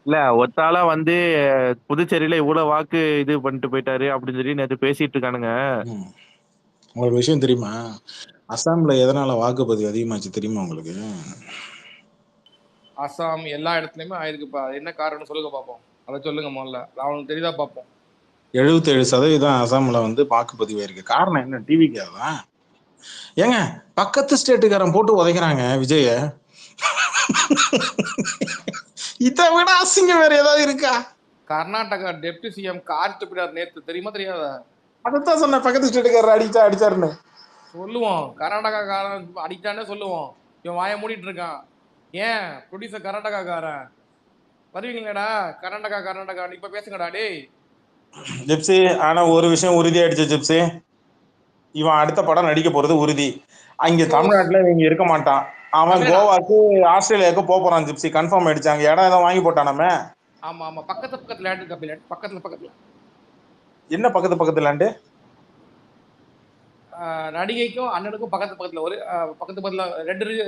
இல்ல ஒத்தாளா வந்து புதுச்சேரியில இவ்வளவு வாக்கு இது பண்ணிட்டு போயிட்டாரு அப்படின்னு சொல்லி நேத்து பேசிட்டு இருக்கானுங்க. ம். உங்களுக்கு விஷயம் தெரியுமா? அசாம்ல எதனால வாக்குப்பதிவு அதிகமாச்சு தெரியுமா உங்களுக்கு? அசாம் எல்லா இடத்துலயுமே ஆயிருக்குப்பா. அது என்ன காரணம் சொல்லுங்க பார்ப்போம். அதை சொல்லுங்க முதல்ல. அவனுக்கு தெரியுதா பார்ப்போம். 77% அசாம்ல வந்து வாக்குப்பதிவு இருக்கு. காரணம் என்ன? டிவிக்காவா? ஏங்க பக்கத்து ஸ்டேட்டுக்காரன் போட்டு உதைக்கிறாங்க விஜய. இதை விட அசிங்கம் வேற ஏதாவது இருக்கா? கர்நாடகா டெப்டி சிஎம் கார் துப்பினார் நேத்து, தெரியுமா தெரியாதா? அதைத்தான் சொன்ன, பக்கத்து ஸ்டேட்டுக்காரர் அடிச்சாருன்னு சொல்லுவோம். கர்நாடகாக்காரன் அடித்தானே சொல்லுவோம். இவன் வாயை மூடிட்டு இருக்கான். ஏன் ப்ரொடியூசர் கர்நாடகாக்காரன் வருவீங்களேடா? கர்நாடகா இப்ப பேசுங்கடா டேய். ஜிப்சி. ஆனா ஒரு விஷயம் உறுதியாயிடுச்சு ஜிப்சி, இவன் அடுத்த படம் நடிக்க போறது உறுதி. அங்க தமிழ்நாட்டுல இவங்க இருக்க மாட்டான். அவன் கோவாக்கு ஆஸ்திரேலியாவுக்கு போறான் ஜிப்சி, கன்ஃபார்ம் ஆயிடுச்சாங்க. இடம் ஏதோ வாங்கி போட்டானாமே. ஆமா ஆமா, பக்கத்துல லேண்ட் கப்பி லேண்ட் பக்கத்துல. என்ன பக்கத்து லேண்டு? நடிகைக்கும் அண்ணனுக்கும் பக்கத்துல ஒரு பக்கத்துல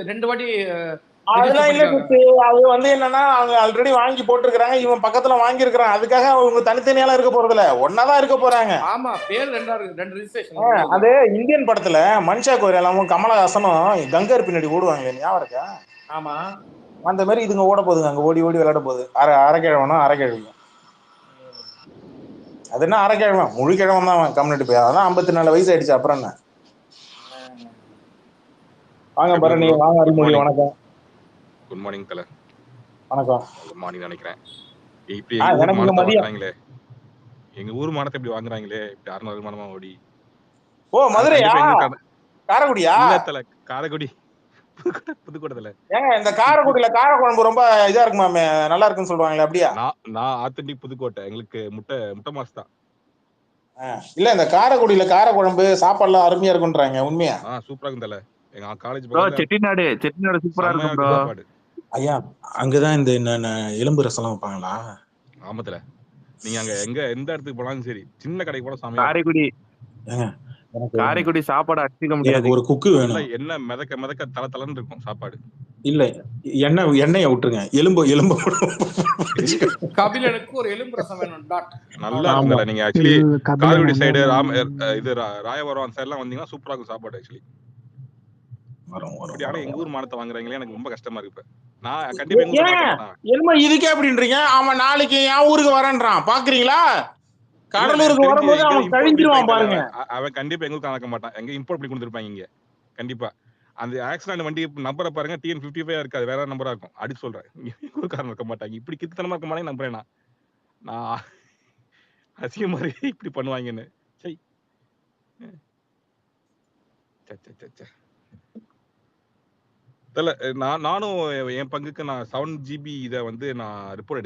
ரெண்டு வாட்டி. அதெல்லாம் இல்ல ஜிப்சி. அது வந்து என்னன்னா அவங்க ஆல்ரெடி வாங்கி போட்டுருக்காங்க, இவன் பக்கத்துல வாங்கி இருக்கிறான். அதுக்காக அவங்க தனித்தனியால இருக்க போறதுல ஒன்னாதான் இருக்க போறாங்க. ஆமா, பேர் ரெண்டு ரிஜிஸ்ட்ரேஷன். அது இந்தியன் படத்துல மனிஷா கோயலாமும் கமலஹாசனும் கங்கர் பின்னாடி ஓடுவாங்க, ஞாபகம் இருக்கா? ஆமா, அந்த மாதிரி இதுங்க ஓட போகுதுங்க, அங்க ஓடி விளையாட போகுது. அரைக்கிழவனும் அரைக்கிழவியும். அது என்ன அரைக்கிழவன், முழு கிழவன் தான் அவன். கம்யூனிட்டி போய் அதான் 54 வயசு ஆயிடுச்சு. அப்புறம் என்ன? வாங்க பரணி, வாங்க அருள்மொழி. வணக்கம். குட் மார்னிங் தல. வணக்கம். குட் மார்னிங் நினைக்கிறேன். இப்படி வாங்குறாங்களே, எங்க ஊர் மானத்தை இப்படி வாங்குறாங்களே, இப்படி 600 மானமா ஓடி. ஓ மதுரையா? காரைக்குடியா? இல்ல தல, காரைக்குடி புதுக்கோட்டத்துல. ஏங்க இந்த காரைக்குடியில கார குழம்பு ரொம்ப இதா இருக்குமாமே, நல்லா இருக்குன்னு சொல்லுவாங்களே, அப்படியா? நான் ஆத்தன்டிக் புதுக்கோட்டை. எங்களுக்கு முட்டை மாஸ் தான். இல்ல இந்த காரைக்குடியில கார குழம்பு சாப்பாடுலாம் அருமையா இருக்குன்றாங்க, உண்மையா? சூப்பரா இருக்கும் தல. எங்க காலேஜ் செட்டிநாடு சூப்பரா இருக்கும் ப்ரோ. ஐயா அங்கதான் இந்த எலும்பு ரசம் எல்லாம் வைப்பாங்களா? ஆமத்துல. நீங்க அங்க எந்த இடத்துக்கு போனாலும் சரி, சின்ன கடைக்கு போனா சாமியா காரைக்குடி சாப்பாடு அடிச்சுக்க முடியாது. ஒரு குக்கு வேணும். என்ன மிதக்க தலன்னு இருக்கும் சாப்பாடு. இல்ல எண்ணெயை விட்டுருங்க, எலும்பு கபிலனுக்கு ஒரு எலும்பு ரசம் வேணும். நல்லா இருக்குல்ல. நீங்க ஆக்சுவலி காரைக்குடி சைடு இது ராயவரம் அந்த சைடுலாம் வந்தீங்கன்னா சூப்பரா இருக்கும் சாப்பாடு ஆக்சுவலி. ஆனா எங்க ஊர் மானத்தை வாங்குறாங்களே, எனக்கு ரொம்ப கஷ்டமா இருக்கு. நான் கண்டிப்பா இதுக்கே அப்படின்றீங்க. அவன் நாளைக்கு என் ஊருக்கு வரேன்றான், பாக்குறீங்களா? கடலூருக்கு வரும்போது அவன் கழிஞ்சிருவான் பாருங்க. அவன் கண்டிப்பா எங்க ஊருக்கு நடக்க மாட்டான். எங்க இம்போர்ட் பண்ணி கொடுத்துருப்பாங்க இங்க கண்டிப்பா. அந்த ஆக்சிடென்ட் வண்டி நம்பரை பாருங்க, TN55 இருக்காது, வேற நம்பரா இருக்கும். அடி சொல்றேன், ஊருக்காரன் இருக்க மாட்டாங்க. இப்படி கித்தனமா இருக்க மாட்டேங்க நம்புறேன் நான். அசிங்க மாதிரி இப்படி பண்ணுவாங்கன்னு. சை நானும் என் பங்குக்கு நான் 7 GB இதை வந்து நான் ரிப்போர்ட்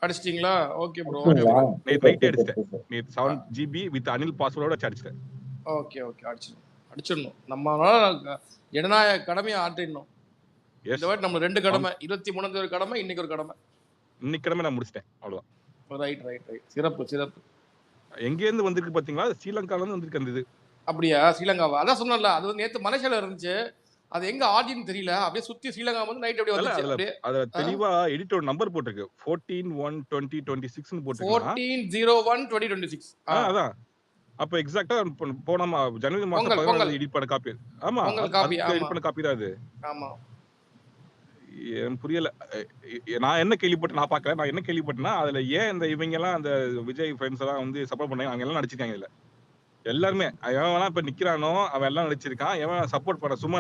அடிச்சிட்டீங்களா? Okay bro. நைட் அடிச்சிட்டேன். 7 GB வித் அனில் பாஸ்வேர்டோட அடிச்சிட்டேன். ஓகே அடிச்சிடணும். நம்ம ஜனநாயக கடமையை ஆற்றிடணும். இந்த வாட்டி நம்ம 2 கடமை, 23 ஒரு கடமை, இன்னைக்கு ஒரு கடமை. இன்னைக்கு கடமை நான் முடிச்சிட்டேன், அவ்வளவுதான். ரைட். சிறப்பு. எங்க இருந்து வந்திருக்கு பாத்தீங்களா? ஸ்ரீலங்கால இருந்து வந்திருக்கு அந்த இது. அப்படியா? ஸ்ரீலங்காவா? அதான் சொன்னல, அது வந்து நேத்து மலேசியால இருந்துச்சு. அது எங்க ஆர்ஜின் தெரியல. அப்படியே சுத்தி ஸ்ரீலங்கா வந்து நைட் அப்படியே வந்துச்சு. அதுல தெளிவா எடிட்டோட நம்பர் போட்டுருக்கு, 14/1/2026 னு போட்டுருக்கு. 14/01/2026. அதான். அப்ப எக்ஸாக்ட்டா போன ஜனவரி மாசம் 14 எடிட் பண்ண காப்பி. ஆமா, எடிட் பண்ண காப்பி தான் அது. ஆமா. எனக்கு புரியல. நான் என்ன கேள்விப்பட்டேன்னா, அதுல ஏன் இந்த இவங்க எல்லாம் அந்த விஜய் ஃப்ரெண்ட்ஸ் எல்லாம் வந்து சப்போர்ட் பண்ணாங்க, அவங்க எல்லாம் நடிச்சிருக்காங்க இதுல. எல்லாருமே எவன் இப்ப நிக்கிறானோ அவன் எல்லாம் நடிச்சிருக்கான். எவன் சப்போர்ட் பண்ண சும்மா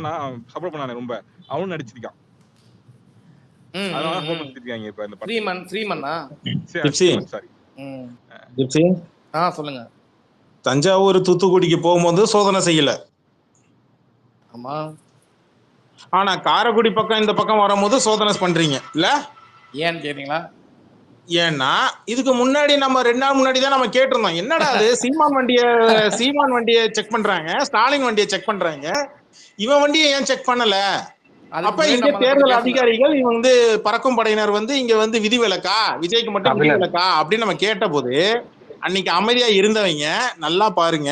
சப்போர்ட் பண்ணானே ரொம்ப, அவனும் நடிச்சிருக்கான். அதனால ஹோம் எடுத்துட்டாங்க இப்ப இந்த படம். ஸ்ரீமன்னா சாரி. சொல்லுங்க. தஞ்சாவூர் தூத்துக்குடிக்கு போகும்போது சோதனை செய்யல. ஆமா. ஆனா காரைக்குடி பக்கம் இந்த பக்கம் வரும்போது சோதனை பண்றீங்க இல்ல? ஏன்னு கேட்டீங்களா? ஏன்னா இதுக்கு முன்னாடி நம்ம 2 நாள் முன்னாடி தான் நம்ம கேட்டிருந்தோம், என்னடா அது சீமான் வண்டியை செக் பண்றாங்க, ஸ்டாலின் வண்டியை செக் பண்றாங்க, இவன் வண்டியை ஏன் செக் பண்ணல? அப்ப இங்க தேர்தல் அதிகாரிகள் இவங்க வந்து பறக்கும் படையினர் வந்து இங்க வந்து விதிவிலக்கா, விஜய்க்கு மட்டும் விதிவிலக்கா அப்படின்னு நம்ம கேட்ட போது அன்னைக்கு அமைதியா இருந்தவங்க நல்லா பாருங்க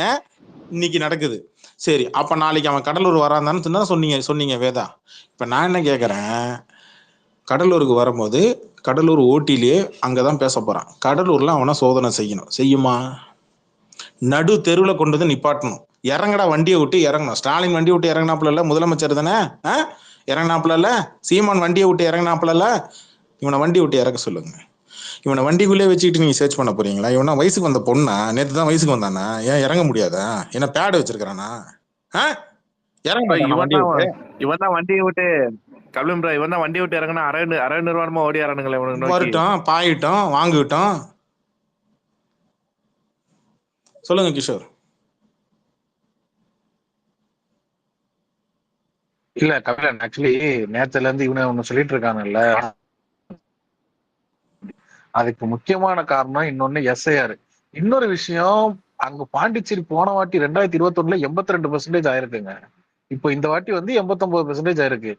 இன்னைக்கு நடக்குது. சரி, அப்ப நாளைக்கு அவன் கடலூர் வரான்னு சொன்னீங்க வேதா. இப்ப நான் என்ன கேக்குறேன், கடலூருக்கு வரும்போது கடலூர் ஓட்டிலேயே அங்கதான் பேச போறான். கடலூர்ல அவனை சோதனை செய்யணும். செய்யுமா? நடு தெருவில் கொண்டு வந்து நிப்பாட்டணும். இறங்கடா வண்டியை விட்டு இறங்கணும். ஸ்டாலின் வண்டியை விட்டு இறங்கினாப்புல இல்ல, முதலமைச்சர் தானே இறங்கினாப்புல இல்ல, சீமான் வண்டியை விட்டு இறங்கினாப்புல இல்ல, இவனை வண்டி விட்டு இறக்க சொல்லுங்க. இவனை வண்டிக்குள்ளே வச்சுக்கிட்டு நீங்க சர்ச் பண்ண போறீங்களா? இவனா வயசுக்கு வந்த பொண்ணா? நேற்று தான் வயசுக்கு வந்தானா? ஏன் இறங்க முடியாதா? என்ன பேடு வச்சிருக்கானா? இறங்க மாட்டானா வண்டியை விட்டு? இவன் தான் வண்டியை விட்டு கபிலன் ப்ரோ, இவன் தான் வண்டியை விட்டு இறங்கினா அரை நிர்வாணமா ஓடியாரானுங்களே இவனுக்கு நோக்கி. வரட்டும், பாயிட்டோம், வாங்கிட்டோம். சொல்லுங்க கிஷோர். இல்ல கபிலன், ஆக்சுவலி நேத்துல இருந்து இவனை ஒண்ணு சொல்லிட்டு இருக்காங்கல்ல, அதுக்கு முக்கியமான காரணம் இன்னொன்னு எஸ்ஐஆர். இன்னொரு விஷயம், அங்க பாண்டிச்சேரி போன வாட்டி 2021 82% ஆயிருக்குங்க. இப்போ இந்த வாட்டி வந்து 89% ஆயிருக்கு.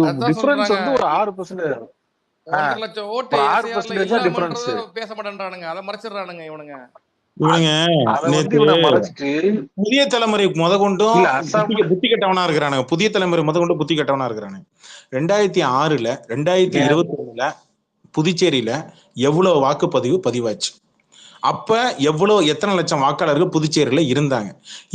அதான் டிஃபரன்ஸ் சொல்றாங்க. வந்து ஒரு 6%. 1.5 லட்சம் ஓட்டு ஒரு SIR ல 6% தான் இல்லாமன்றத டிஃபரன்ஸ். பேச மாட்டேன்றானுங்க. அதை மறைச்சிடுறானுங்க இவனுங்க. இவனுங்க அதை வந்து நேத்து இவனை மறைச்சிட்டு புதிய தலைமுறை முதற்கொண்டும் இல்ல அசாம்ல புத்தி கட்டவனா இருக்கிறானுங்க. புதிய தலைமுறை முதற்கொண்டு புத்தி கட்டவனா இருக்கிறானுங்க. 2006ல 2021ல புதுச்சேரியில எவ்வளவு வாக்குப்பதிவு பதிவாச்சு? அப்ப எத்தனை லட்சம் வாக்காளர்கள் புதுச்சேரியில இருந்தாங்க?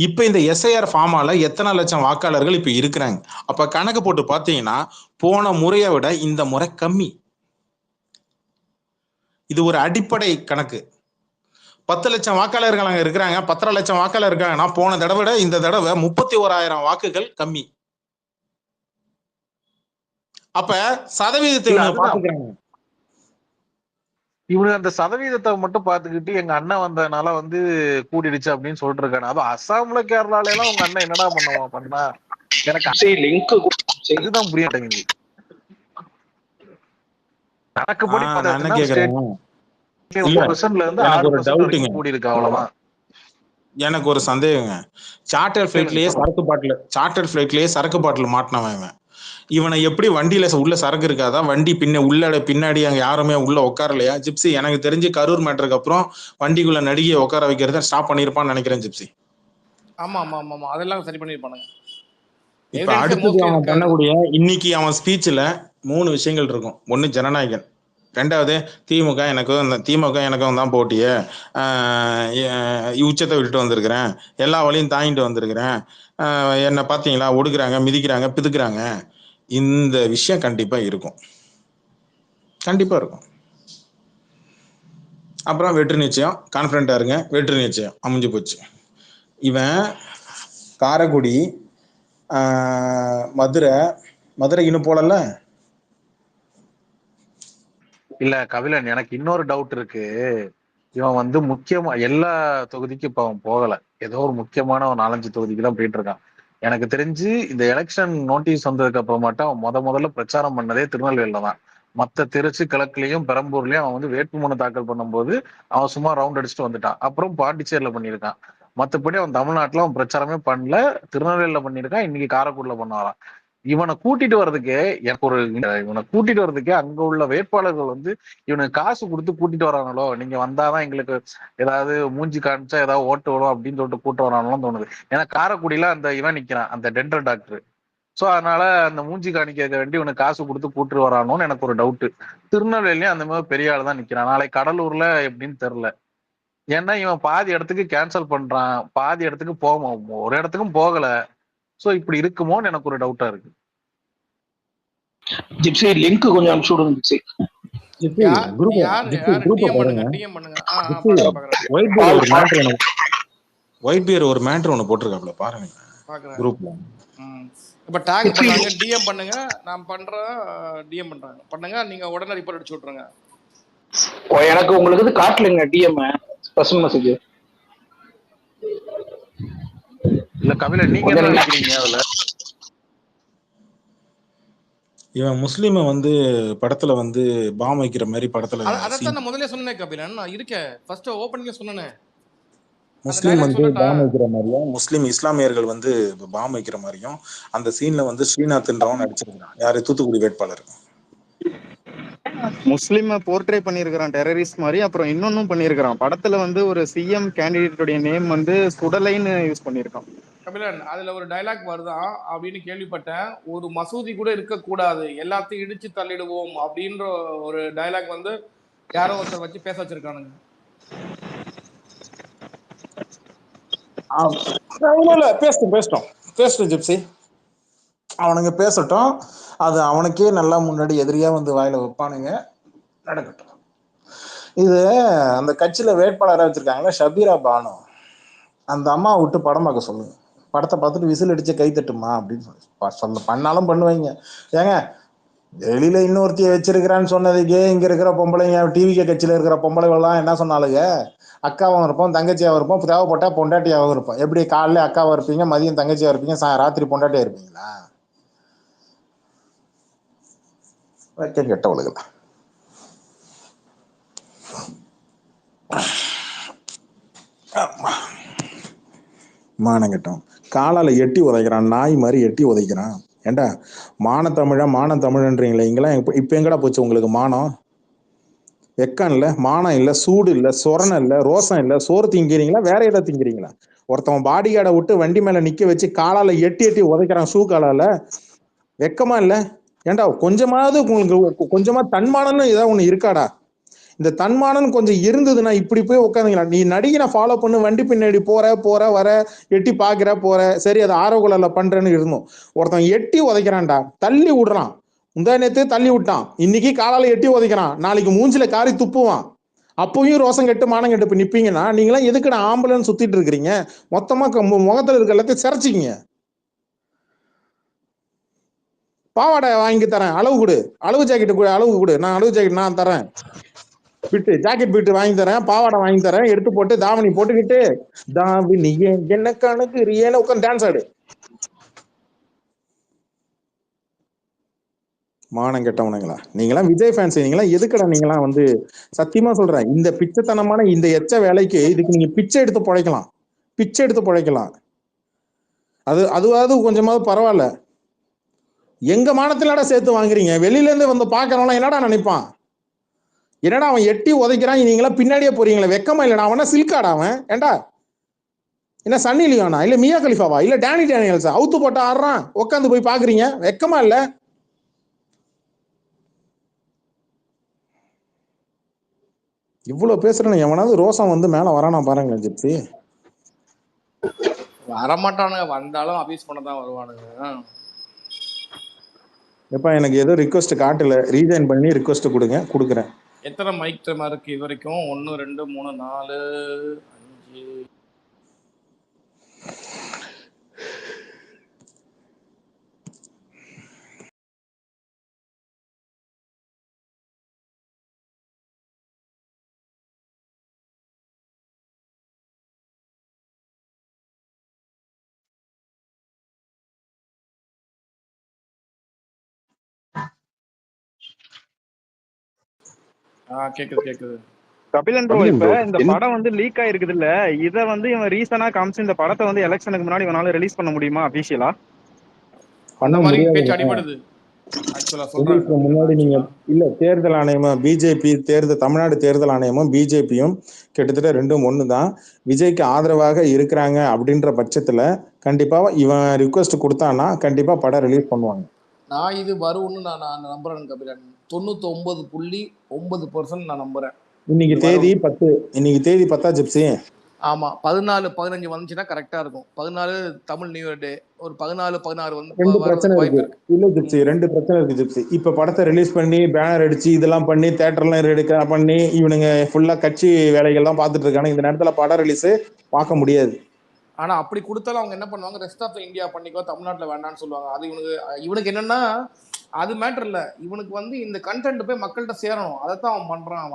இப்ப இந்த எஸ்ஐஆர் ஃபார்மால எத்தனை லட்சம் வாக்காளர்கள் இப்ப இருக்கிறாங்க? அப்ப கணக்கு போட்டு பாத்தீங்கன்னா போன முறையை விட இந்த முறை கம்மி. இது ஒரு அடிப்படை கணக்கு. 10 லட்சம் வாக்காளர்கள் அங்க இருக்கிறாங்க, 10 லட்சம் வாக்காளர் இருக்காங்கன்னா போன தடவை விட இந்த தடவை 31,000 வாக்குகள் கம்மி. அப்ப சதவீதத்தை பாத்துக்கிறாங்க. இவனு அந்த சதவீதத்தை மட்டும் பாத்துக்கிட்டு எங்க அண்ணன் வந்ததுனால வந்து கூட்டிடுச்சு அப்படின்னு சொல்லிட்டு இருக்கானு. அதுவும் அசாம்ல கேரளால எல்லாம் உங்க அண்ணன் என்னடா பண்ணா? எனக்கு இதுதான் புரிய மாட்டேங்குது. கணக்குப்படி நான் என்ன கேக்குறேன், எனக்கு ஒரு சந்தேகங்க. சார்ட்டர் ஃபிளைட்லயே சரக்கு பாட்டில் மாட்டினவன் இவனை எப்படி வண்டியில உள்ள சரக்கு இருக்காதா? வண்டி பின்னாடி அங்க யாருமே உள்ள உட்காரலையா? ஜிப்சி, எனக்கு தெரிஞ்சு கரூர் மேட்டருக்கு அப்புறம் வண்டிக்குள்ள நடிகையை உட்கார வைக்கிறத ஸ்டாப் பண்ணிருப்பான்னு நினைக்கிறேன் ஜிப்சி. ஆமா ஆமா ஆமா ஆமா, அதெல்லாம் சரி பண்ணிருப்பானுங்க. இப்ப அடுத்தது அவன் பண்ணக்கூடிய இன்னைக்கு அவன் ஸ்பீச்ல 3 விஷயங்கள் இருக்கும். ஒண்ணு ஜனநாயகன், ரெண்டாவது திமுக எனக்கும் தான் போட்டிய, உச்சத்தை விட்டுட்டு வந்திருக்கிறேன், எல்லா வழியும் தாங்கிட்டு வந்திருக்கிறேன், என்ன பாத்தீங்களா ஒடுக்குறாங்க, மிதிக்கிறாங்க, பிதுக்குறாங்க. இந்த விஷயம் கண்டிப்பா இருக்கும். அப்புறம் வெற்றி நிச்சயம், கான்பிடண்டா இருங்க, வெற்றி நிச்சயம் அமைஞ்சு போச்சு. இவன் காரைக்குடி, மதுரை இன்னும் போடல. இல்ல கபிலன், எனக்கு இன்னொரு டவுட் இருக்கு. இவன் வந்து முக்கியமா எல்லா தொகுதிக்கும் இப்ப அவன் போகல. ஏதோ ஒரு முக்கியமான ஒரு 4-5 தொகுதிக்கு தான் போயிட்டு இருக்கான். எனக்கு தெரிஞ்சு இந்த எலெக்ஷன் நோட்டீஸ் வந்ததுக்கு அப்புறமாட்டும் அவன் முதல்ல பிரச்சாரம் பண்ணதே திருநெல்வேலியில தான். மத்த திருச்சி, கிழக்குலயும் பெரம்பூர்லயும் அவன் வந்து வேட்புமனு தாக்கல் பண்ணும்போது அவன் சும்மா ரவுண்ட் அடிச்சுட்டு வந்துட்டான். அப்புறம் பாண்டிச்சேரியில பண்ணியிருக்கான். மத்தபடி அவன் தமிழ்நாட்டுல அவன் பிரச்சாரமே பண்ணல. திருநெல்வேலியில பண்ணியிருக்கான், இன்னைக்கு காரைக்குடில பண்ணாரான். இவனை கூட்டிட்டு வர்றதுக்கு அங்க உள்ள வேட்பாளர்கள் வந்து இவனுக்கு காசு கொடுத்து கூட்டிட்டு வராங்களோ, நீங்க வந்தாதான் எங்களுக்கு ஏதாவது மூஞ்சி காமிச்சா ஏதாவது ஓட்டு வரும் அப்படின்னு சொல்லிட்டு கூட்டு வரானோ தோணுது. ஏன்னா காரைக்குடியில அந்த இவன் நிக்கிறான், அந்த டென்டல் டாக்டர். சோ அதனால அந்த மூஞ்சி காணிக்க வேண்டி இவனுக்கு காசு கொடுத்து கூட்டு வரானோன்னு எனக்கு ஒரு டவுட். திருநெல்வேலியும் அந்த மாதிரி பெரிய ஆள் தான் நிக்கிறான். நாளைக்கு கடலூர்ல எப்படின்னு தெரியல. ஏன்னா இவன் பாதி இடத்துக்கு கேன்சல் பண்றான், பாதி இடத்துக்கு ஒரு இடத்துக்கும் போகல. சோ இப்படி இருக்குமோன்னு எனக்கு ஒரு டவுட்டா இருக்கு. ஜிப்சி லிங்க் கொஞ்சம் அனுப்பிச்சு விடுங்க ஜிப்சி. ஒயிட் பியர் ஒரு மேட்டர் ஒன்னு போட்டிருக்காப்ல பாருங்க குரூப்ல. இப்ப டாக் பண்ணாங்க, டிஎம் பண்ணுங்க, நான் பண்றேன், டிஎம் பண்றாங்க, பண்ணுங்க, நீங்க உடனே ரிப்போர்ட் அடிச்சு விட்டுருங்க. எனக்கு உங்களுக்கு இது காட்டலங்க டிஎம் ஃபர்ஸ்ட் மெசேஜ். இல்ல கபில, நீங்க என்ன நினைக்கிறீங்க அதுல? இவன் முஸ்லீமை வந்து படத்துல வந்து பாம் வைக்கிற மாதிரி படத்துல அதான் நான் முதல்ல சொன்னேன் கபிலன், நான் இருக்கேன் ஃபர்ஸ்ட் ஓபனிங்ல சொன்னேன். முஸ்லீம் வந்து பாம் வைக்கிற மாதிரியும் முஸ்லீம் இஸ்லாமியர்கள் வந்து பாம் வைக்கிற மாதிரியும் அந்த சீன்ல வந்து ஸ்ரீநாத்ன்றவன் நடிச்சிருக்கான். யாரு? தூத்துக்குடி வேட்பாளர். முஸ்லீமை போர்ட்ரே பண்ணியிருக்கிறான் டெரரிஸ்ட் மாதிரி. அப்புறம் இன்னொன்னும் பண்ணியிருக்கிறான், படத்துல வந்து ஒரு சிஎம் கேண்டிடேட்டுடைய நேம் வந்து சுடலைன்னு யூஸ் பண்ணியிருக்கான். கபிலன் அதுல ஒரு டைலாக் வருதான் அப்படின்னு கேள்விப்பட்டேன். ஒரு மசூதி கூட இருக்கக்கூடாது, எல்லாத்தையும் இடிச்சு தள்ளிடுவோம் அப்படின்ற ஒரு டைலாக் வந்து யாரோ ஒருத்தர் வச்சு பேச வச்சிருக்கானுங்க. இல்ல பேசட்டும் ஜிப்சி, அவனுங்க பேசட்டும். அது அவனுக்கே நல்லா முன்னாடி எதிரியா வந்து வாயில வைப்பானுங்க, நடக்கட்டும். இது அந்த கட்சியில வேட்பாளராக வச்சிருக்காங்களா ஷபீரா பானு, அந்த அம்மாவை விட்டு படம் பார்க்க சொல்லுங்க. படத்தை பார்த்துட்டு விசில் அடிச்சு கை தட்டுமா அப்படின்னு சொல்ல பண்ணாலும் பண்ணுவாங்க. ஏங்க வெளியில இன்னொருத்திய வச்சிருக்கிறான்னு சொன்னதுக்கே இங்க இருக்கிற பொம்பளைங்க, டிவிகே கட்சியில இருக்கிற பொம்பளைகள்லாம் என்ன சொன்னாலுங்க, அக்காவும் இருப்போம் தங்கச்சியாவும் இருப்போம், தேவைப்பட்டா பொண்டாட்டியாவும் இருப்போம். எப்படி காலைல அக்காவா இருப்பீங்க, மதியம் தங்கச்சியா இருப்பீங்க, ராத்திரி பொண்டாட்டியா இருப்பீங்களா? வைக்க கெட்டவளுகளா. மானங்கட்டம் காலால எட்டி உதைக்கிறான், நாய் மாதிரி எட்டி உதைக்கிறான். ஏண்டா மான தமிழன்றீங்களே, இங்கெல்லாம் இப்ப எங்கடா போச்சு உங்களுக்கு மானம்? வெக்கம் இல்ல, மானம் இல்ல, சூடு இல்ல, சொரணம் இல்ல, ரோசம் இல்ல, சோறு திங்கிறீங்களா வேற ஏதாவது திங்கிறீங்களா? ஒருத்தவன் பாடி கார்டை விட்டு வண்டி மேல நிக்க வச்சு காலால எட்டி எட்டி உதைக்கிறான், ஷூ காலால. வெக்கமா இல்ல? ஏண்டா கொஞ்சமாவது உங்களுக்கு கொஞ்சமா தன்மானம்னு ஏதாவது ஒண்ணு இருக்காடா? இந்த தன்மானம் கொஞ்சம் இருந்ததுன்னா இப்படி போய் உட்காந்துங்களா? நீ நடிகனை ஃபாலோ பண்ணு, வண்டி பின்னாடி போற வர, எட்டி பாக்குற போற, சரி அதை ஆரோகுல பண்றேன்னு இருந்தோம். ஒருத்தன் எட்டி உதைக்கிறான்டா, தள்ளி விடுறான். முந்தா நேத்து தள்ளி விட்டான், இன்னைக்கு காலால எட்டி உதைக்கிறான், நாளைக்கு மூஞ்சில காரி துப்புவான். அப்பவும் ரோசம் கெட்டு மானம் கெட்டு போய் நிப்பீங்கன்னா நீங்களாம் எதுக்குடா ஆம்பளைன்னு சுத்திட்டு இருக்கிறீங்க? மொத்தமா முகத்துல இருக்க எல்லாத்தையும் சிறைச்சிக்கிங்க. பாவாடை வாங்கி தரேன், அளவு கொடு, அளவு ஜாக்கெட்டு அளவு கொடு, நான் அளவு ஜாக்கெட் நான் தரேன், பிட்டு ஜாக்கெட் பிட்டு வாங்கி தரேன், பாவாடை வாங்கி தரேன், எடுத்து போட்டு தாவணி போட்டுக்கிட்டு தாவினி என்ன கணக்கு ரியன உட்காந்து டான்ஸ் ஆடு. மானம் கெட்டவனுங்களா நீங்களாம்? விஜய் ஃபேன்ஸ் நீங்களாம் எதுக்கடா? நீங்களாம் வந்து சத்தியமா சொல்றேன், இந்த பிச்சைத்தனமான இந்த எச்ச வேலைக்கு இதுக்கு நீங்க பிச்சை எடுத்து பிழைக்கலாம். அதுவாவது கொஞ்சமாவது பரவாயில்ல. எங்க மானத்திலடா சேர்த்து வாங்குறீங்க? வெளியில இருந்து வந்து பாக்குறவங்க என்னடா நினைப்பான்? என்னடா அவன் எட்டி உதைக்கிறான், நீங்களா பின்னாடியே போறீங்களா? வெக்கமா இல்லடா? அவனா சில்காடா அவன்? ஏண்டா என்ன சன்னி லியோனா, இல்ல மியா கலிஃபாவா, இல்ல டேனி டேனியல்ஸா? அவுத்து போட்டு ஆடுறான், உட்காந்து போய் பாக்குறீங்க, வெக்கமா இல்ல? இவ்வளவு பேசுறேன்னு எவனாவது ரோசம் வந்து மேல வரானா பாருங்க ஜிப்சி. வரமாட்டானுங்க, வந்தாலும் அபியூஸ் பண்ண தான் வருவானுங்க. எப்ப எனக்கு ஏதோ ரிக்வெஸ்ட் காட்டல, ரீஜாயின் பண்ணி ரிக்வெஸ்ட் கொடுக்குறேன். எத்தனை மைக் டைம் இருக்கு இது வரைக்கும்? 1 2 3 4 5. கேக்குது. கபிலன் ப்ரோ, இப்ப இந்த படம் வந்து லீக் ஆயிருக்குது இல்ல, இத வந்து இவன் ரீசனா காமிச்சு இந்த படத்தை வந்து எலெக்ஷனுக்கு முன்னாடி இவனால ரிலீஸ் பண்ண முடியுமா அபிஷியலா? அந்த மாதிரி பேச்சு அடிபடுது. முன்னாடி நீங்க இல்ல, தேர்தல் ஆணையமும் பிஜேபி தமிழ்நாடு தேர்தல் ஆணையமும் பிஜேபியும் கிட்டத்தட்ட ரெண்டும் ஒண்ணுதான். விஜய்க்கு ஆதரவாக இருக்கிறாங்க அப்படின்ற பட்சத்துல கண்டிப்பா இவன் ரிக்வெஸ்ட் கொடுத்தான்னா கண்டிப்பா படம் ரிலீஸ் பண்ணுவாங்க. நான் இது வரும்னு நான் நம்புறேன் கபிலன். 99.9% நான் நம்புறேன். இன்னைக்கு தேதி 10, இன்னைக்கு தேதி 10 ஜிப்சி. ஆமா, 14 15 வந்துச்சுன்னா கரெக்டா இருக்கும். 14 தமிழ் நியூ இயர் டே, ஒரு 14 16 வந்து ரெண்டு பிரச்சனை இருக்கு இல்ல ஜிப்சி, ரெண்டு பிரச்சனை இருக்கு ஜிப்சி. இப்ப படத்தை ரிலீஸ் பண்ணி பேனர் அடிச்சு இதெல்லாம் பண்ணி தியேட்டர்லாம் எடுக்க பண்ணி இவனுங்க ஃபுல்லா கட்சி வேலைகள்லாம் பார்த்துட்டு இருக்காங்க. இந்த நேரத்துல படம் ரிலீஸ் பார்க்க முடியாது. ஆனா அப்படி கொடுத்தாலும் அவங்க என்ன பண்ணுவாங்க, ரெஸ்ட் ஆஃப் இந்தியா பண்ணிக்கோ, தமிழ்நாட்டுல வேண்டாம்னு சொல்லுவாங்க. அது இவனுக்கு என்னன்னா அது மேட்டர் இல்ல, இவனுக்கு வந்து இந்த கண்டென்ட் போய் மக்கள்கிட்ட சேரணும், அதைத்தான் அவன் பண்றான்.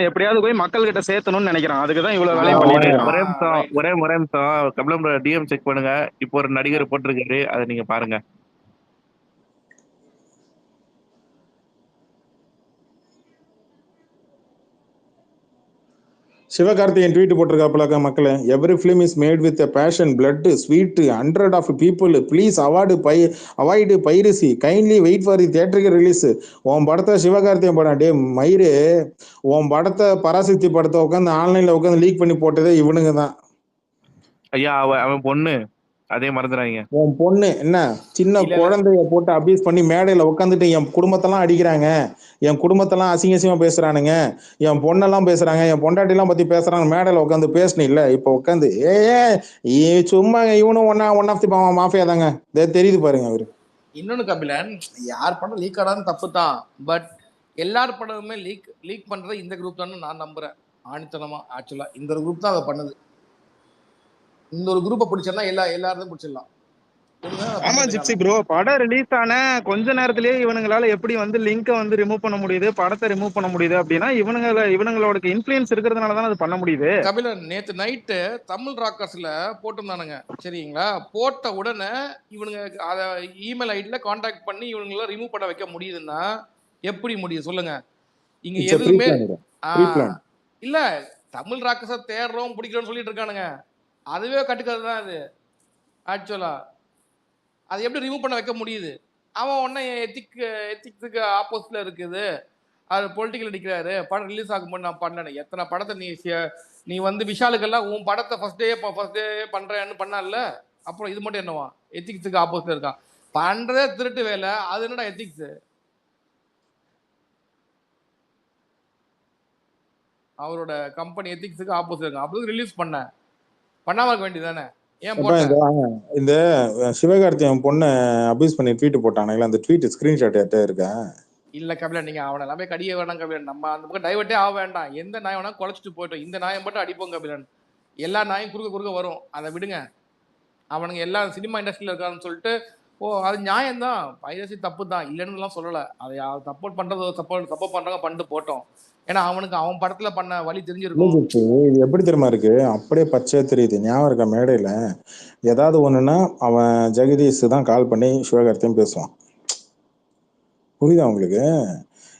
எப்படியாவது போய் மக்கள் கிட்ட சேர்த்தணும்னு நினைக்கிறான், அதுக்குதான் இவ்வளவு வேலையை பண்ணிட்டு இருக்கான். ஒரே நிமிஷம் கபிலன் டிஎம் செக் பண்ணுங்க. இப்போ ஒரு நடிகர் போட்டிருக்காரு, அதை நீங்க பாருங்க. சிவகார்த்திகேயன் ட்வீட் போட்டிருக்காப்புல மக்களே, every film is made with passion, blood, sweet, 100 of people, please avoid piracy, kindly wait for the தியேட்டருக்கு ரிலீஸ். உன் படத்தை சிவகார்த்திகேயன் படம் டே மயிறு, உன் படத்தை பராசக்தி படத்தை உட்காந்து ஆன்லைன்ல உட்காந்து லீக் பண்ணி போட்டதே இவனுங்க தான். ஐயா அவன் பொண்ணு அதே மறந்துடாதீங்க. உன் பொண்ணு என்ன சின்ன இல்ல குழந்தைய போட்டு அபியூஸ் பண்ணி மேடையில உட்காந்துட்டு என் குடும்பத்தெல்லாம் அடிக்கிறாங்க, என் குடும்பத்தெல்லாம் அசிங்கமா பேசுறானுங்க, என் பொண்ணெல்லாம் பேசுறாங்க, என் பொண்டாட்டி எல்லாம் பத்தி பேசுறாங்க, மேடையில உட்காந்து பேசுன இல்ல இப்ப உட்காந்து சும்மா இவனும் ஒன் ஆஃப் தி மாஃபியா தாங்க. தெரியுது பாருங்க அவரு. இன்னொன்னு கபிலன், யார் படம் லீக் ஆனாலும் தப்பு தான். பட் எல்லார் படமுமே லீக் பண்றது இந்த குரூப் தான் நான் நம்புறேன் ஆணித்தனமா. ஆக்சுவலா இந்த ஒரு குரூப் தான் அதை பண்ணுது. இந்த ஒரு குரூப்பை பிடிச்சா எல்லாரும் பிடிச்சிடலாம். ஆமா ஜிப்சி ப்ரோ, படம் ரிலீஸ் ஆன கொஞ்ச நேரத்திலேயே இவனுங்களால எப்படி வந்து லிங்கை வந்து ரிமூவ் பண்ண முடியுது, படத்தை ரிமூவ் பண்ண முடியுது அப்படின்னா இவனுங்களோட இன்ஃபுளுன்ஸ் இருக்கிறதுனால தான் அது பண்ண முடியுது. கபிலன் நேத்து நைட்டு தமிழ் ராக்கர்ஸ்ல போட்டிருந்தானுங்க சரிங்களா, போட்ட உடனே இவனுங்க அதை இமெயில் ஐடியில கான்டாக்ட் பண்ணி இவனுங்களை ரிமூவ் பண்ண வைக்க முடியுதுன்னா எப்படி முடியும் சொல்லுங்க? இங்க எதுவுமே இல்ல. தமிழ் ராக்கர்ஸை தேடுறோம் பிடிக்கிறோம்னு சொல்லிட்டு இருக்கானுங்க, அதுவே கட்டுக்கிறது தான் அது. ஆக்சுவலா அது எப்படி ரிமூவ் பண்ண வைக்க முடியுது? அவன் ஒன்னும் எத்திக்ஸுக்கு ஆப்போசிட்ல இருக்குது, அது பொலிட்டிக்கல் அடிக்கிறாரு, படம் ரிலீஸ் ஆகும்போது நான் பண்ணேன். எத்தனை படத்தை நீ வந்து விஷாலுக்கெல்லாம் உன் படத்தை ஃபர்ஸ்ட் டே பண்றேன்னு பண்ணல, அப்புறம் இது மட்டும் என்னவா எத்திக்ஸுக்கு ஆப்போசிட்ல இருக்கான்? பண்றதே திருட்டு வேலை, அது என்னடா எத்திக்ஸ்? அவரோட கம்பெனி எத்திக்ஸுக்கு ஆப்போசிட் இருக்கான், அப்படி ரிலீஸ் பண்ணாம இருக்க வேண்டியதானே? இந்த சிவகார்த்திகேயன் பொண்ணை அபியூஸ் பண்ணி ட்வீட் போட்டானுங்களா, அந்த ட்வீட் ஸ்கிரீன்ஷாட் இருக்கா? இல்ல கபிலன், நீங்க அவனை எல்லாமே கடிய வேணாம் கபிலன். நம்ம அந்த பக்கம் டைவர்ட்டே ஆக வேண்டாம். எந்த நாய் வேணா குலைச்சிட்டு போயிட்டோம், இந்த நாயை மட்டும் அடிப்போம் கபிலன். எல்லா நாயும் குறுக்க வரும், அதை விடுங்க. அவனுங்க எல்லாம் சினிமா இண்டஸ்ட்ரியில இருக்கான்னு சொல்லிட்டு அது நியாயம்தான், பைரசி தப்பு தான், இல்லைன்னு சொல்லல. அதை சப்போர்ட் பண்றது சப்போர்ட் பண்றாங்க, பண்ணிட்டு போட்டோம். ஏன்னா அவனுக்கு அவன் படத்துல பண்ண வழி தெரிஞ்சிருக்கும். இது எப்படி தெரியுமா இருக்கு, அப்படியே பச்சை தெரியுது. ஞாபகம் இருக்க மேடையில ஏதாவது ஒண்ணுன்னா அவன் ஜெகதீஷ் தான் கால் பண்ணி சிவகார்த்தியும் பேசுவான். புரியுதா உங்களுக்கு?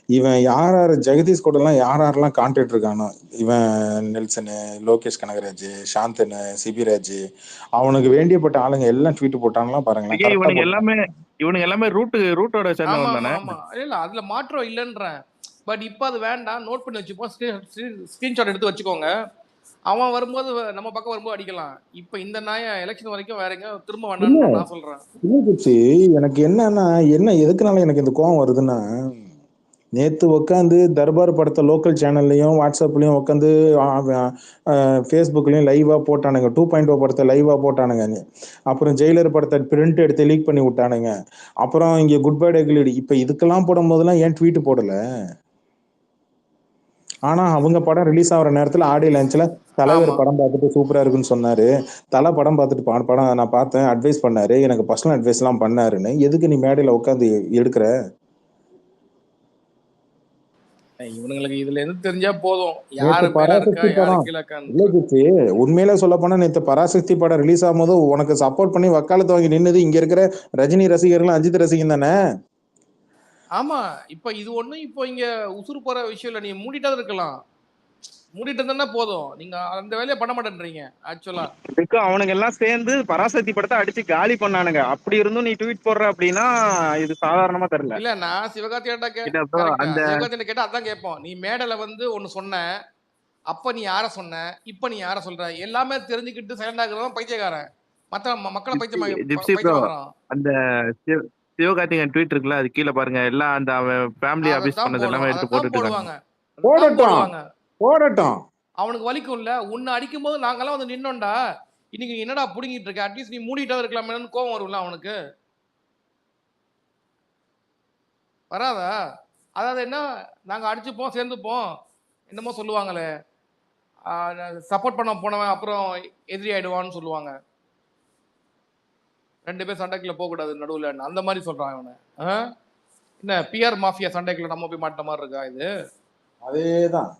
இவன் யார் ஜெகதீஷ் கூட எல்லாம் யாரெல்லாம் கான்டாக்ட் இருக்கானோ, இவன் நெல்சனு, லோகேஷ் கனகராஜ், சாந்தனு, சிபிராஜ், அவனுக்கு வேண்டியப்பட்ட ஆளுங்க எல்லாம் ட்வீட் போட்டாங்களாம் பாருங்களேன். இவனுங்க எல்லாமே ரூட்டோட சேர்ந்தவன் தானே? ஆமா இல்ல, அதுல மாற்றம் இல்லைன்றேன். பட் இப்போ அது வேண்டாம், நோட் பண்ணி வச்சுப்போம், ஸ்கிரீன்ஷாட் எடுத்து வச்சுக்கோங்க. அவன் வரும்போது நம்ம பக்கம் வரும்போது அடிக்கலாம். இப்ப இந்த நாய எலெக்ஷன் வரைக்கும் வேற எங்க திரும்ப வேண்டாம்னு நான் சொல்றேன். எனக்கு என்னன்னா எதுக்குனால எனக்கு இந்த கோவம் வருதுன்னா, நேத்து உட்காந்து தர்பார் படத்தை லோக்கல் சேனல்லையும் வாட்ஸ்அப்லயும் உட்காந்து ஃபேஸ்புக்லயும் லைவா போட்டானுங்க. 2.0 படத்தை லைவா போட்டானுங்க. அப்புறம் ஜெயிலர் படத்தை பிரிண்ட் எடுத்து லீக் பண்ணி விட்டானுங்க. அப்புறம் இங்க குட் பை டே இப்ப இதுக்கெல்லாம் போடும் போதெல்லாம் ஏன் ட்வீட் போடல? ஆனா அவங்க படம் ரிலீஸ் ஆகிற நேரத்துல ஆடியோ லான்ச்ல தலைவர் படம் பார்த்துட்டு சூப்பரா இருக்குன்னு சொன்னாரு, தலை படம் பார்த்துட்டு படம் நான் பார்த்தேன் அட்வைஸ் பண்ணாரு, எனக்கு பர்சனல் அட்வைஸ் எல்லாம் பண்ணாருன்னு. எதுக்கு நீ மேடையில உட்காந்து எடுக்கிற? இவனுங்களுக்கு இதுல எது தெரிஞ்சா போதும். உண்மையில சொல்ல போனா நேத்து பராசக்தி படம் ரிலீஸ் ஆகும்போது உனக்கு சப்போர்ட் பண்ணி வக்காலத்து வாங்கி நின்னது இங்க இருக்கிற ரஜினி ரசிகர்களும் அஜித் ரசிகன் தானே? ஆமா, இப்ப இது ஒண்ணும் இப்போ இங்க உசுறு போற விஷயம் இல்ல. நீங்க மூடிட்டா இருக்கலாம், மூடிட்டு இருந்தா போதும். நீங்க அந்த வேலையை பண்ண மாட்டேன்றீங்க. ஆக்சுவலா அவனுங்க எல்லாம் சேர்ந்து பராசக்தி படத்தை அடிச்சு காலி பண்ணானுங்க. அப்படி இருந்தும் நீ ட்வீட் போடுற அப்படின்னா இது சாதாரணமா தெரியல. இல்ல, நான் சிவகார்த்திகேயன்ட்ட கேட்டா அதான் கேட்போம். நீ மேடையில வந்து ஒண்ணு சொன்ன, அப்ப நீ யார சொன்ன, இப்ப நீ யார சொல்ற, எல்லாமே தெரிஞ்சுக்கிட்டு சைலண்ட் ஆகுறவன் பைத்தியக்காரன். மத்த மக்களை பைத்தியம். அந்த சிவகார்த்திகேயன் ட்வீட் இருக்குல்ல, அது கீழே பாருங்க, எல்லாம் அந்த அவன் ஃபேமிலி அபியூஸ் பண்ணது எல்லாமே எடுத்து போட்டுட்டு இருக்காங்க. போடட்டும், அவனுக்கு வலிக்கும் இல்ல. உன்னை அடிக்கும் போது நாங்கெல்லாம் வந்து நின்னோம்டா, இன்னைக்கு என்னடா புடிங்கிட்டு இருக்க, அட்லீஸ்ட் நீ மூடிட்டா இருக்கலாமேன்னு கோவம் வரும்ல அவனுக்கு, வராதா? அதாவது என்ன, நாங்க அடிச்சுப்போம் சேர்ந்துப்போம் என்னமோ சொல்லுவாங்களே, சப்போர்ட் பண்ண போனவன் அப்புறம் எதிரி ஆயிடுவான்னு சொல்லுவாங்க. 2 பேர் சண்டைக்குள்ள போக கூடாது நடுவுல, அந்த மாதிரி சொல்றான் அவனை. என்ன பிஆர் மாஃபியா சண்டைக்குள்ள நம்ம போய் மாட்ட மாதிரி இருக்கா இது? அதேதான்.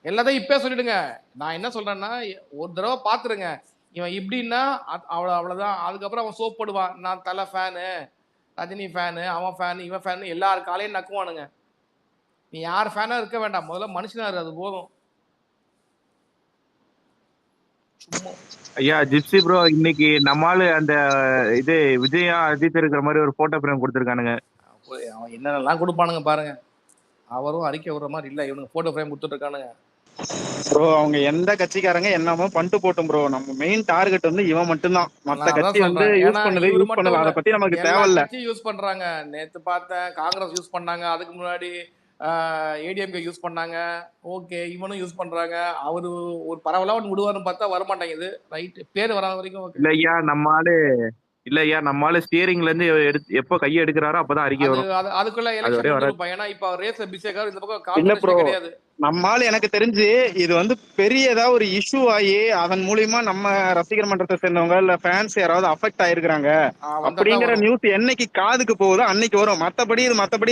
எல்லாத்தையும் இப்பே சொல்லிடுங்க. நான் என்ன சொல்றேன்னா, ஒரு தடவை பாத்துருங்க, இவன் இப்படின்னா அவ்வளவுதான். அதுக்கப்புறம் அவன் சோப் போடுவான், நான் தலை ஃபேனு, ரஜினி ஃபேனு, அவன் ஃபேனு, இவன் ஃபேனு, எல்லாரு காலையும் நக்குவானுங்க. நீ யார் ஃபேனா இருக்க வேண்டாம், முதல்ல மனுஷனா இரு, அது போதும். ஐயா ஜிப்சி ப்ரோ, இன்னைக்கு நம்மால அந்த இது விஜயா அஜித் இருக்கிற மாதிரி ஒரு போட்டோ ஃப்ரேம் கொடுத்துருக்கானுங்க. அவன் என்னென்னலாம் கொடுப்பானுங்க பாருங்க. அவரும் அறிக்கை விடுற மாதிரி இல்ல, இவனுக்கு போட்டோ ஃப்ரேம் கொடுத்துட்டு இருக்கானுங்க. ப்ரோ அவங்க எந்த கட்சிக்காரங்க என்னமோ பண்ணிட்டு போட்டும் ப்ரோ, நம்ம மெயின் டார்கெட் வந்து இவன் மட்டும்தான். மத்த நான் அதான் கட்சி வந்து சொல்றேன். யூஸ் ஏன்னா பண்ணது இவரு யூஸ் மட்டும் பண்ணல, இல்ல. அதை பத்தி நமக்கு எல்லா தேவையில்ல. கட்சியும் யூஸ் பண்றாங்க. நேத்து பார்த்தேன் காங்கிரஸ் யூஸ் பண்ணாங்க. அதுக்கு முன்னாடி ஏடிஎம்கே யூஸ் பண்ணாங்க. ஓகே இவனும் யூஸ் பண்றாங்க. அவரு ஒரு பரவலா ஒன்று விடுவாருன்னு பார்த்தா வரமாட்டேங்குது. ரைட் பேர் வராத வரைக்கும் ஓகே. இல்லையா நம்ம ஆளு இல்லையா நம்ம ஆளு ஸ்டியரிங்ல இருந்து எப்போ கையை எடுக்கிறாரோ அப்பதான் அறிக்கை அது வரும். அதுக்குள்ள அது எலெக்ஷன் வரையும் வராது. முடிஞ்சிருப்பான். ஏன்னா இப்ப அவர் ரேஸ்ல பிஸியாக இந்த பக்கம் இல்ல ப்ரோ, கான்பிடன்ஸே கிடையாது. நம்மால எனக்கு தெரிஞ்சு இது வந்து பெரிய ஏதாவது ஒரு இஷ்யூ ஆகி அதன் மூலியமா நம்ம ரசிகர் மன்றத்தை சேர்ந்தவங்க இல்ல ஃபேன்ஸ் யாராவது அஃபெக்ட் ஆயிருக்கிறாங்க வந்தா தான் அப்படிங்கிற வரும். நியூஸ் என்னைக்கு காதுக்கு போகுதோ அன்னைக்கு வரும். மத்தபடி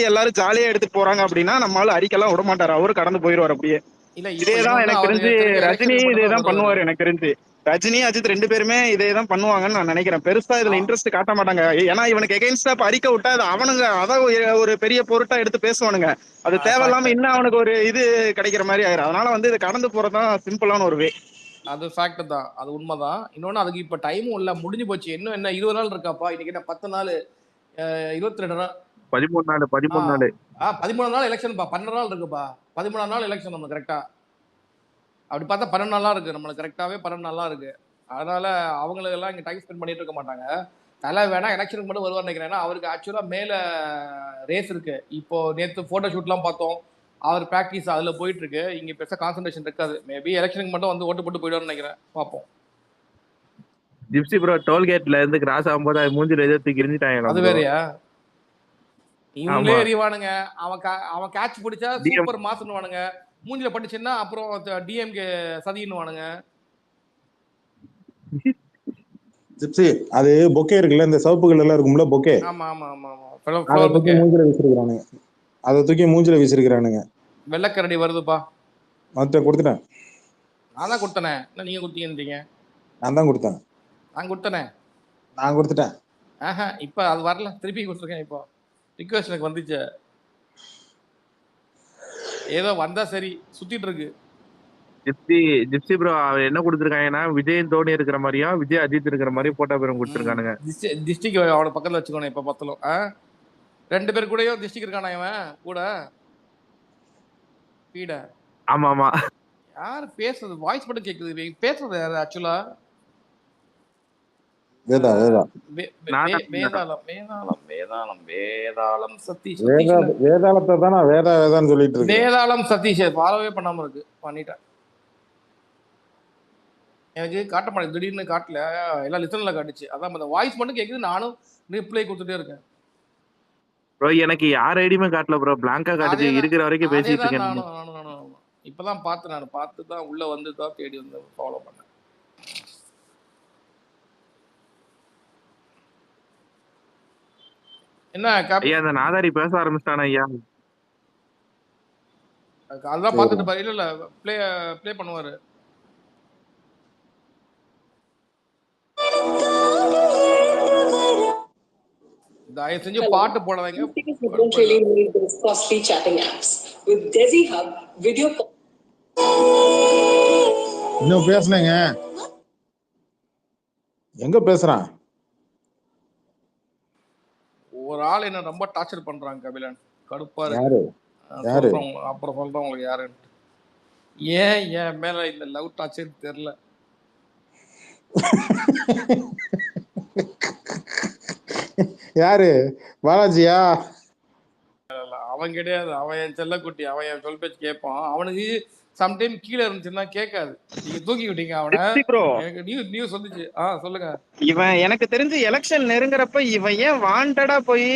எல்லாரும் ஜாலியா எடுத்துட்டு போறாங்க அப்படின்னா நம்மளால அறிக்கைலாம் விட மாட்டாரு, அவரு கடந்து போயிடுவார் அப்படியே. இல்ல இப்ப இதேதான் என்னன்னா எனக்கு அவர் தெரிஞ்சு திருப்பி ரஜினி எலெக்ஷனுக்கு மட்டும் தான் இதேதான் வருவாரு. பண்ணுவாரு எனக்கு தெரிஞ்சு. ரஜினி அஜித் ரெண்டு பேருமே இதேதான் பண்ணுவாங்கன்னு நான் நினைக்கிறேன். பெருசா இதுல இன்ட்ரெஸ்ட் காட்ட மாட்டாங்க. ஏன்னா இவனுக்கு எகெயின்ஸ்டா அறிக்கை விட்டா அது அவனுங்க அதான் ஒரு பெரிய பொருட்டா எடுத்து பேசுவானுங்க. அது தேவையில்லாம ஃபேக்ட். இன்னும் அவனுக்கு ஒரு இது கிடைக்கிற மாதிரி ஆயிரும். அதனால வந்து இது கடந்து போறதுதான் சிம்பிளான ஒரு வே. அது ஃபேக்ட் தான், அது உண்மைதான். இன்னொன்னு அதுக்கு இப்ப டைமும் இல்ல, முடிஞ்சு போச்சு. இன்னும் என்ன 20 நாள் இருக்காப்பா? இன்னைக்கு என்ன 10 நாள், 22 நாள், 13 நாள் 13 நாள் 13 நாள் எலெக்ஷன்ப்பா. 12 நாள் இருக்குப்பா. 13 நாள் எலெக்ஷன் நம்ம கரெக்டா. அப்படி பார்த்தா 12 நாளா இருக்கு நம்மளுக்கு, கரெக்டாவே 12 நாளா இருக்கு. அதனால அவங்களுக்கு எல்லாம் இங்க டைம் ஸ்பெண்ட் பண்ணிட்டு இருக்க மாட்டாங்க. தலை வேணா எலெக்ஷனுக்கு மட்டும் வருவார் நினைக்கிறேன். ஏன்னா அவருக்கு ஆக்சுவலா மேல ரேஸ் இருக்கு. இப்போ நேற்று போட்டோ ஷூட்லாம் பார்த்தோம். அவர் ப்ராக்டிஸ் அதுல போயிட்டு இருக்கு. இங்க பெருசா கான்சன்ட்ரேஷன் இருக்காது. மேபி எலெக்ஷனுக்கு மட்டும் வந்து ஓட்டு போட்டு போயிடுவார்னு நினைக்கிறேன். பார்ப்போம். ஜிப்சி ப்ரோ டோல்கேட்ல இருந்து கிராஸ் ஆகும்போது அது மூஞ்சில எதிர்த்து தூக்கி எரிஞ்சிட்டாங்க. அது வேறையா? இவங்களே எறிவானுங்க. அவன் கேட்ச் பிடிச்சா சூப்பர் மாசுன்னுவானுங்க. மூஞ்சில பட்டுச்சுன்னா அப்புறம் டிஎம்கே சதின்னுவானுங்க. ஜிப்சி அது பொக்கே இருக்குல்ல, இந்த சிவப்பு கலர்ல இருக்கும்ல பொக்கே. ஆமா ஆமா ஆமா ஆமா. அதை தூக்கி மூஞ்சில வீசிருக்கானுங்க. அதை தூக்கி மூஞ்சில வீசிருக்கானுங்க. வெள்ளக்கரடி வருதுப்பா. மத்த கொடுத்துட்டேன். நான் தான் கொடுத்தனே. என்ன நீங்க கொடுத்தீங்கன்றீங்க? நான் தான் கொடுத்தேன். நான் கொடுத்தனே. நான் கொடுத்துட்டேன். இப்ப அது வரல, திருப்பி கொடுத்துருக்கேன். இப்போ ரிக்வெஸ்ட் எனக்கு வந்துச்சு. ஏதோ வந்தா சரி, சுத்திட்டு இருக்கு. ஜிப்சி ப்ரோ என்ன கொடுத்துருக்காங்கன்னா விஜய் தோனி இருக்கிற மாதிரியும் விஜய் அஜித் இருக்கிற மாதிரியும் போட்டோ பேரும் கொடுத்துருக்கானுங்க. டிஸ்ட்ரிக்ட் அவனை பக்கத்துல வச்சுக்கணும். இப்ப பத்தலும் 2 பேர் கூடயும் டிஸ்ட்ரிக்ட் இருக்கானா இவன் கூட பீட. ஆமா ஆமா. யாரு பேசுறது? வாய்ஸ் மட்டும் கேக்குது. பேசுறது யாரு ஆக்சுவலா? வேதாளம் சதீஷ். வேதாளத்தை தானே வேதான்னு சொல்லிட்டு இருக்கு. வேதாளம் சதீஷ் ஃபாலோவே பண்ணாம இருக்கு. பண்ணிட்டேன். எனக்கு காட்ட மாட்டேன், திடீர்னு காட்டல, எல்லாம் லிசன்ல காட்டுச்சு. அதான் அந்த வாய்ஸ் மட்டும் கேக்குது. நானும் ரிப்ளை கொடுத்துட்டே இருக்கேன். ப்ரோ எனக்கு யார் ஐடியுமே காட்டல ப்ரோ, பிளாங்கா காட்டுச்சு. இருக்கிற வரைக்கும் பேசிட்டு இருக்கேன். நானும் இப்பதான் பார்த்து, நான் பார்த்து தான் உள்ள வந்து தான் தேடி வந்து ஃபாலோ பண்ணேன். என்ன ஐயா அந்த நாதாரி பேச ஆரம்பிச்சிட்டானா ஐயா? அதெல்லாம் பார்த்துட்டு பாரு. இல்ல ப்ளே பண்ணுவாரு. தயவு செஞ்சு பாட்டு போடாதீங்க. இன்னும் பேசுனேங்க. எங்க பேசுறான்? ஒரு ஆள் என்ன ரொம்ப டார்ச்சர் பண்றாங்க கபிலன். கடுப்பா இருக்கு. அப்புறம் சொல்றேன் உங்களுக்கு யாருன்னு. ஏன் என் மேல இந்த லவ் டார்ச்சர் தெரியல. யாரு? பாலாஜியா? அவன் கிடையாது. அவன் என் செல்லக்குட்டி. அவன் என் சொல் பேச்சு கேட்பான். அவனுக்கு சம்டைம் கீழே இருந்துச்சுன்னா கேட்காது. நீங்க தூக்கி விட்டீங்க அவனை. எனக்கு நியூஸ் வந்துச்சு. சொல்லுங்க. இவன் எனக்கு தெரிஞ்சு எலெக்ஷன் நெருங்குறப்ப இவன் ஏன் வாண்டடா போய்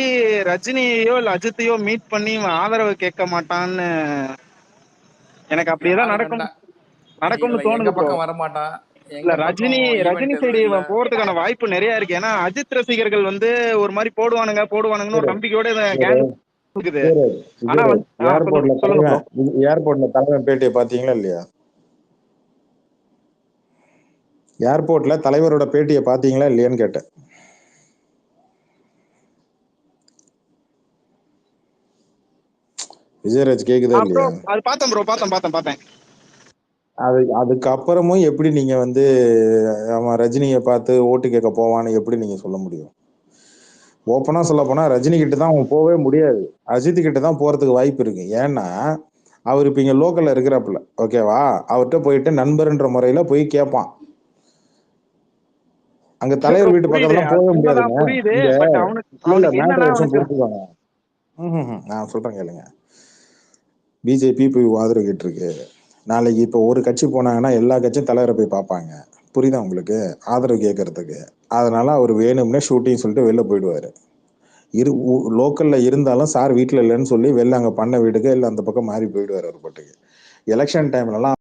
ரஜினியோ இல்ல அஜித்தையோ மீட் பண்ணி இவன் ஆதரவு கேட்க மாட்டான்னு எனக்கு அப்படியேதான் நடக்கும்னு தோணுது. பக்கம் வரமாட்டான். இல்ல ரஜினி சைடு இவன் போறதுக்கான வாய்ப்பு நிறைய இருக்கு. ஏன்னா அஜித் ரசிகர்கள் வந்து ஒரு மாதிரி போடுவானுங்கன்னு ஒரு நம்பிக்கையோட ஏர்போர்ட்ல தலைவன் பேட்டியை பாத்தீங்களா இல்லையா? ஏர்போர்ட்ல தலைவரோட பேட்டியை பாத்தீங்களா இல்லையான்னு கேட்டேன். விஜயராஜ் கேக்குதா இல்லையா? அது பார்த்தேன். அதுக்கப்புறமும் எப்படி நீங்க வந்து அவன் ரஜினியை பார்த்து ஓட்டு கேட்க போவான்னு எப்படி நீங்க சொல்ல முடியும்? ஓப்பனா சொல்ல போனா ரஜினி கிட்ட தான் அவன் போவே முடியாது. அஜித் கிட்ட தான் போறதுக்கு வாய்ப்பு இருக்கு. ஏன்னா அவர் இப்ப இங்க லோக்கல்ல இருக்கிறாப்புல, ஓகேவா? அவர்கிட்ட போயிட்டு நண்பர்ன்ற முறையில போய் கேட்பான். அங்க இல்ல தலைவர் ப்ரோ, வீட்டு புரியுது, பக்கத்துலாம் அது போக உண்மைதான், முடியாதுங்க. புரியுது. இந்த பட் அவனுக்கு இல்ல அவனுக்கு மேட்டர் என்னன்னா வருஷம் அவனுக்கு பொறுத்துக்கோங்க. நான் சொல்றேன் கேளுங்க. பிஜேபி போய் ஆதரவு கேட்டிருக்கு. நாளைக்கு இப்போ ஒரு கட்சி போனாங்கன்னா எல்லா கட்சியும் தலைவரை போய் பார்ப்பாங்க. புரியுதா உங்களுக்கு? ஆதரவு கேட்கறதுக்கு. அதனால அவர் வேணும்னே ஷூட்டிங் சொல்லிட்டு வெளில போயிடுவாரு. லோக்கல்ல இருந்தாலும் சார் வீட்டுல இல்லைன்னு சொல்லி வெளில அங்க பண்ண வீடுக்கு இல்ல அந்த பக்கம் மாறி போயிடுவாரு அவர் பாட்டுக்கு. எலெக்ஷன் டைம்லலாம்